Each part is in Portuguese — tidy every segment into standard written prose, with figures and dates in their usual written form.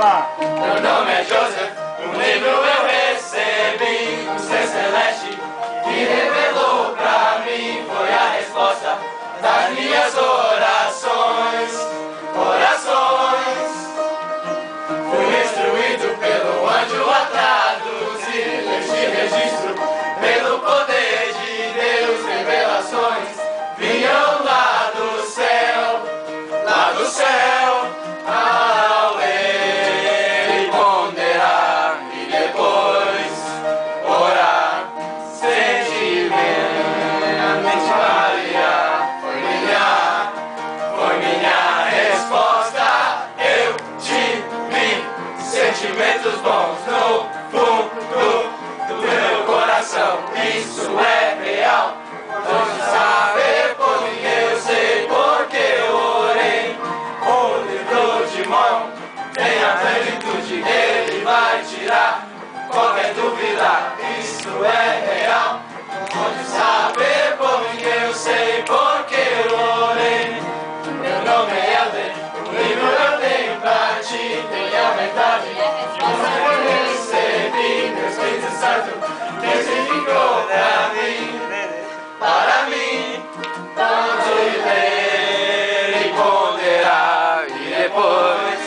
lá. Meu nome é Joseph, um livro eu recebi do ser celeste, que revelou pra mim, foi a resposta das minhas orações. Orações. Fui instruído pelo anjo a traduzir este registro, pelo poder de Deus, revelações vinham lá do céu, ao ler e ponderar e depois orar, sentir a mente variar. Foi minha resposta. Eu tive sentimentos bons no fundo do meu coração. Isso é real. Pode saber por mim, eu sei porque eu orei. O livro de mão tem a plenitude, ele vai tirar qualquer dúvida. Isso é real. Pode saber por mim, eu sei porque eu orei. Meu nome é Helder, o livro eu tenho pra ti. Tem a verdade, eu recebi. Meu Espírito Santo testificou pra mim. Para mim, pode ler e ponderar e depois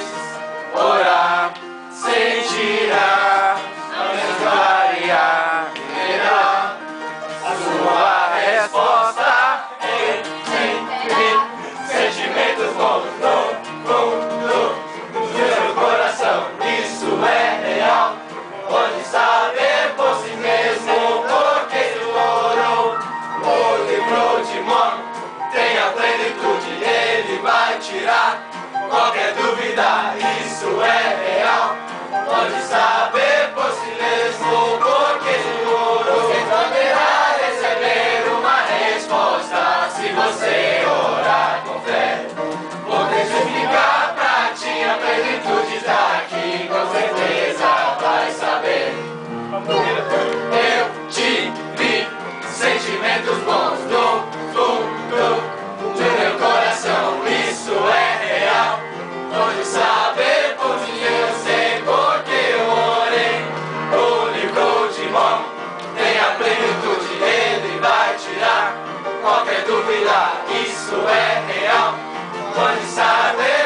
orar, sentirá, variar e verá a sua resposta. Sentimentos bons no fundo do meu coração. Isso é real. Pode saber por si mesmo porque tu orou. O livro de mão tem a plenitude, ele vai tirar qualquer dúvida. Isso é real. Pode saber por si mesmo porque tu orou. Você poderá receber uma resposta se você orar com fé. Vou testificar pra ti, a plenitude está aqui, com certeza vai saber. Eu tive sentimentos bons no fundo do meu coração. Isso é real. Pode saber por mim, eu sei porque eu orei. O livro de mão tem a plenitude, ele vai tirar qualquer dúvida. Isso é real. Pode saber